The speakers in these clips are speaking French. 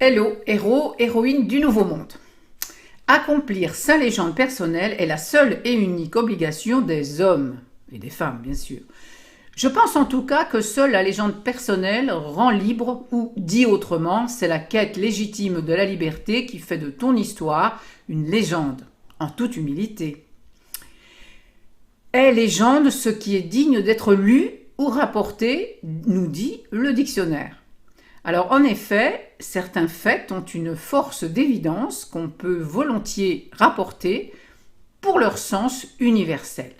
Hello, héros, héroïne du Nouveau Monde. Accomplir sa légende personnelle est la seule et unique obligation des hommes, et des femmes bien sûr. Je pense en tout cas que seule la légende personnelle rend libre, ou dit autrement, c'est la quête légitime de la liberté qui fait de ton histoire une légende, en toute humilité. Est légende ce qui est digne d'être lu ou rapporté, nous dit le dictionnaire. Alors en effet, certains faits ont une force d'évidence qu'on peut volontiers rapporter pour leur sens universel.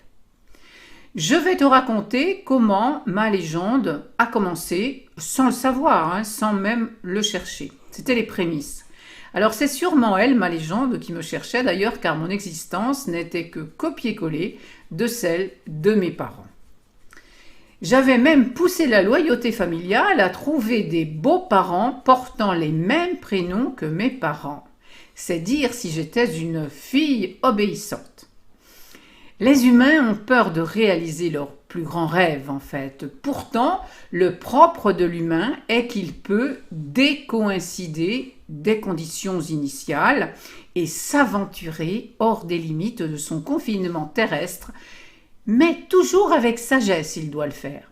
Je vais te raconter comment ma légende a commencé sans le savoir, sans même le chercher. C'était les prémices. Alors c'est sûrement elle, ma légende, qui me cherchait d'ailleurs, car mon existence n'était que copier-coller de celle de mes parents. J'avais même poussé la loyauté familiale à trouver des beaux-parents portant les mêmes prénoms que mes parents. C'est dire si j'étais une fille obéissante. Les humains ont peur de réaliser leurs plus grands rêves, en fait. Pourtant, le propre de l'humain est qu'il peut décoïncider des conditions initiales et s'aventurer hors des limites de son confinement terrestre, mais toujours avec sagesse il doit le faire.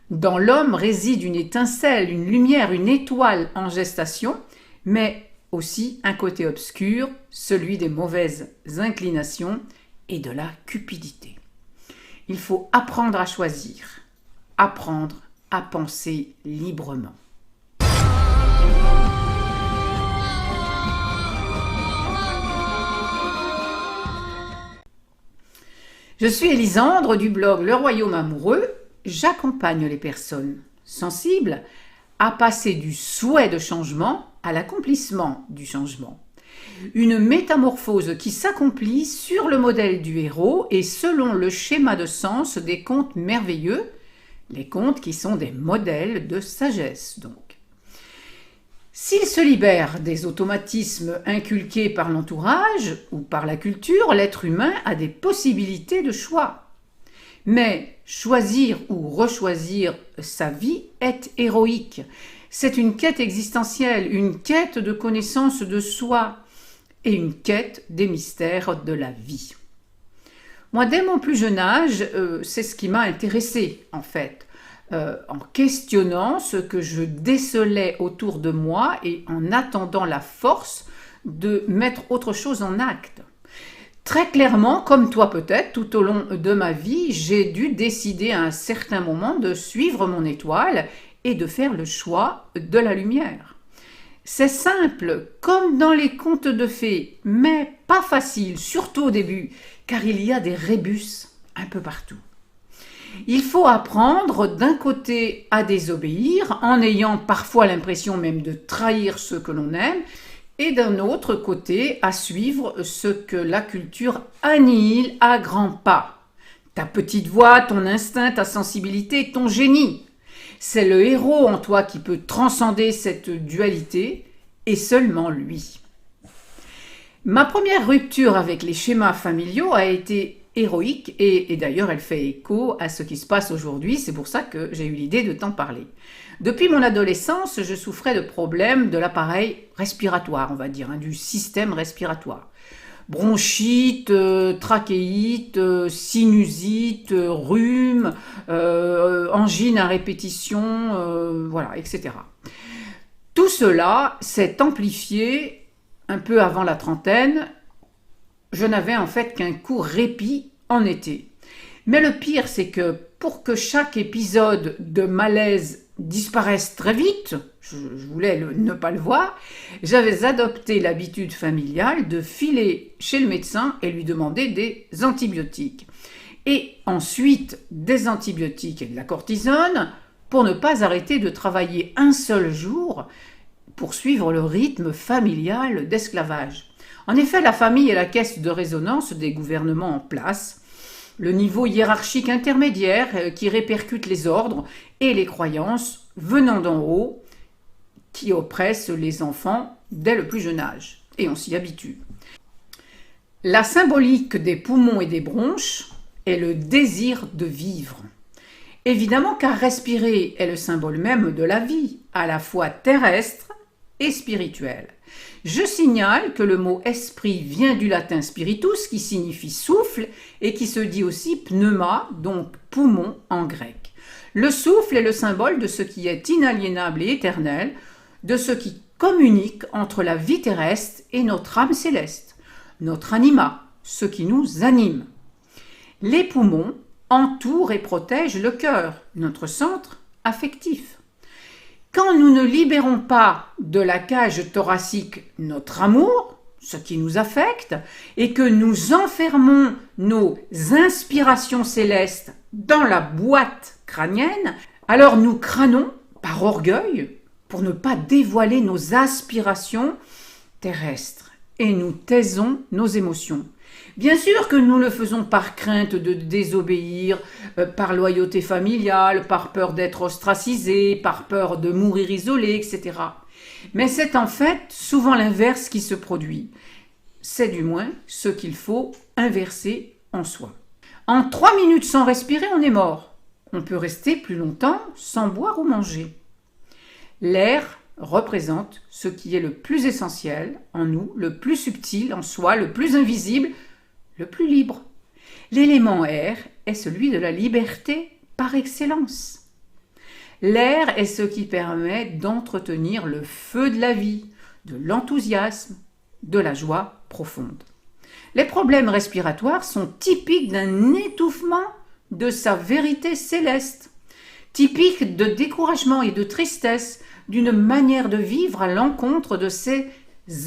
Dans l'homme réside une étincelle, une lumière, une étoile en gestation, mais aussi un côté obscur, celui des mauvaises inclinations et de la cupidité. Il faut apprendre à choisir, apprendre à penser librement. Je suis Elisandre du blog Le Royaume Amoureux. J'accompagne les personnes sensibles à passer du souhait de changement à l'accomplissement du changement. Une métamorphose qui s'accomplit sur le modèle du héros et selon le schéma de sens des contes merveilleux, les contes qui sont des modèles de sagesse donc. S'il se libère des automatismes inculqués par l'entourage ou par la culture, l'être humain a des possibilités de choix. Mais choisir ou rechoisir sa vie est héroïque. C'est une quête existentielle, une quête de connaissance de soi et une quête des mystères de la vie. Moi, dès mon plus jeune âge, c'est ce qui m'a intéressée en fait. En questionnant ce que je décelais autour de moi et en attendant la force de mettre autre chose en acte. Très clairement, comme toi peut-être, tout au long de ma vie, j'ai dû décider à un certain moment de suivre mon étoile et de faire le choix de la lumière. C'est simple, comme dans les contes de fées, mais pas facile, surtout au début, car il y a des rébus un peu partout. Il faut apprendre d'un côté à désobéir, en ayant parfois l'impression même de trahir ceux que l'on aime, et d'un autre côté à suivre ce que la culture annihile à grands pas. Ta petite voix, ton instinct, ta sensibilité, ton génie. C'est le héros en toi qui peut transcender cette dualité, et seulement lui. Ma première rupture avec les schémas familiaux a été héroïque et d'ailleurs elle fait écho à ce qui se passe aujourd'hui, c'est pour ça que j'ai eu l'idée de t'en parler. Depuis mon adolescence, je souffrais de problèmes de l'appareil respiratoire, on va dire, du système respiratoire. Bronchite, trachéite, sinusite, rhume, angine à répétition, voilà, etc. Tout cela s'est amplifié un peu avant la trentaine. Je n'avais en fait qu'un court répit en été. Mais le pire, c'est que pour que chaque épisode de malaise disparaisse très vite, je voulais ne pas le voir, j'avais adopté l'habitude familiale de filer chez le médecin et lui demander des antibiotiques. Et ensuite des antibiotiques et de la cortisone pour ne pas arrêter de travailler un seul jour pour suivre le rythme familial d'esclavage. En effet, la famille est la caisse de résonance des gouvernements en place, le niveau hiérarchique intermédiaire qui répercute les ordres et les croyances venant d'en haut qui oppressent les enfants dès le plus jeune âge. Et on s'y habitue. La symbolique des poumons et des bronches est le désir de vivre. Évidemment, car respirer est le symbole même de la vie, à la fois terrestre et spirituel. Je signale que le mot esprit vient du latin spiritus qui signifie souffle et qui se dit aussi pneuma, donc poumon en grec. Le souffle est le symbole de ce qui est inaliénable et éternel, de ce qui communique entre la vie terrestre et notre âme céleste, notre anima, ce qui nous anime. Les poumons entourent et protègent le cœur, notre centre affectif. Quand nous ne libérons pas de la cage thoracique notre amour, ce qui nous affecte, et que nous enfermons nos inspirations célestes dans la boîte crânienne, alors nous crânons par orgueil pour ne pas dévoiler nos aspirations terrestres et nous taisons nos émotions. Bien sûr que nous le faisons par crainte de désobéir, par loyauté familiale, par peur d'être ostracisé, par peur de mourir isolé, etc. Mais c'est en fait souvent l'inverse qui se produit. C'est du moins ce qu'il faut inverser en soi. En 3 minutes sans respirer, on est mort. On peut rester plus longtemps sans boire ou manger. L'air représente ce qui est le plus essentiel en nous, le plus subtil en soi, le plus invisible, le plus libre. L'élément air est celui de la liberté par excellence. L'air est ce qui permet d'entretenir le feu de la vie, de l'enthousiasme, de la joie profonde. Les problèmes respiratoires sont typiques d'un étouffement de sa vérité céleste, typiques de découragement et de tristesse, d'une manière de vivre à l'encontre de ses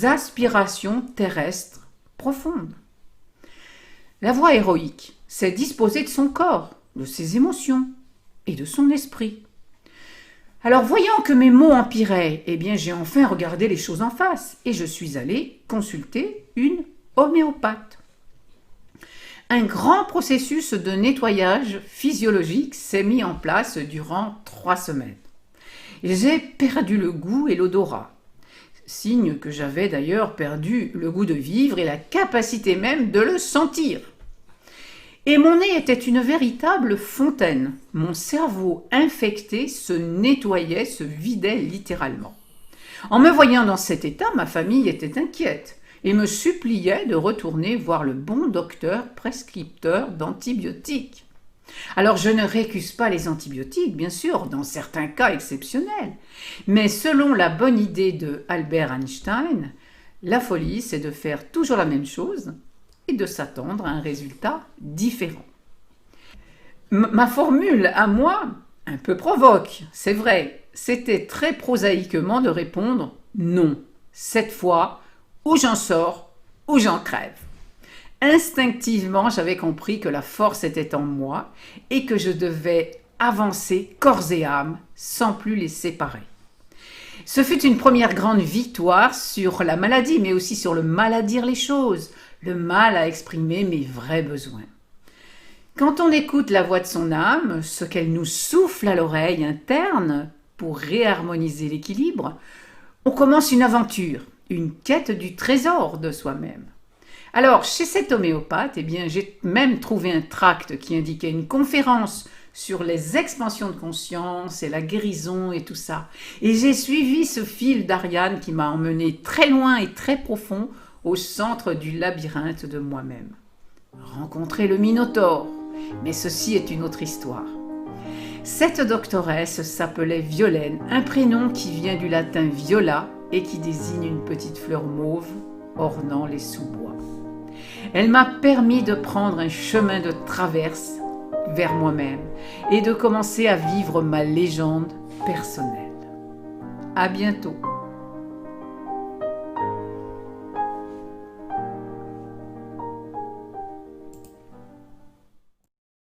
aspirations terrestres profondes. La voie héroïque, c'est disposer de son corps, de ses émotions et de son esprit. Alors voyant que mes mots empiraient, j'ai enfin regardé les choses en face et je suis allée consulter une homéopathe. Un grand processus de nettoyage physiologique s'est mis en place durant 3 semaines. J'ai perdu le goût et l'odorat, signe que j'avais d'ailleurs perdu le goût de vivre et la capacité même de le sentir. Et mon nez était une véritable fontaine. Mon cerveau infecté se nettoyait, se vidait littéralement. En me voyant dans cet état, ma famille était inquiète et me suppliait de retourner voir le bon docteur prescripteur d'antibiotiques. Alors je ne récuse pas les antibiotiques, bien sûr, dans certains cas exceptionnels, mais selon la bonne idée de Albert Einstein, la folie c'est de faire toujours la même chose et de s'attendre à un résultat différent. Ma formule à moi, un peu provoque, c'est vrai, c'était très prosaïquement de répondre non, cette fois, ou j'en sors, ou j'en crève. Instinctivement, j'avais compris que la force était en moi et que je devais avancer corps et âme sans plus les séparer. Ce fut une première grande victoire sur la maladie, mais aussi sur le mal à dire les choses, le mal à exprimer mes vrais besoins. Quand on écoute la voix de son âme, ce qu'elle nous souffle à l'oreille interne pour réharmoniser l'équilibre, on commence une aventure, une quête du trésor de soi-même. Alors, chez cet homéopathe, j'ai même trouvé un tract qui indiquait une conférence sur les expansions de conscience et la guérison et tout ça. Et j'ai suivi ce fil d'Ariane qui m'a emmené très loin et très profond au centre du labyrinthe de moi-même. Rencontrer le Minotaure, mais ceci est une autre histoire. Cette doctoresse s'appelait Violaine, un prénom qui vient du latin viola et qui désigne une petite fleur mauve ornant les sous-bois. Elle m'a permis de prendre un chemin de traverse vers moi-même et de commencer à vivre ma légende personnelle. À bientôt.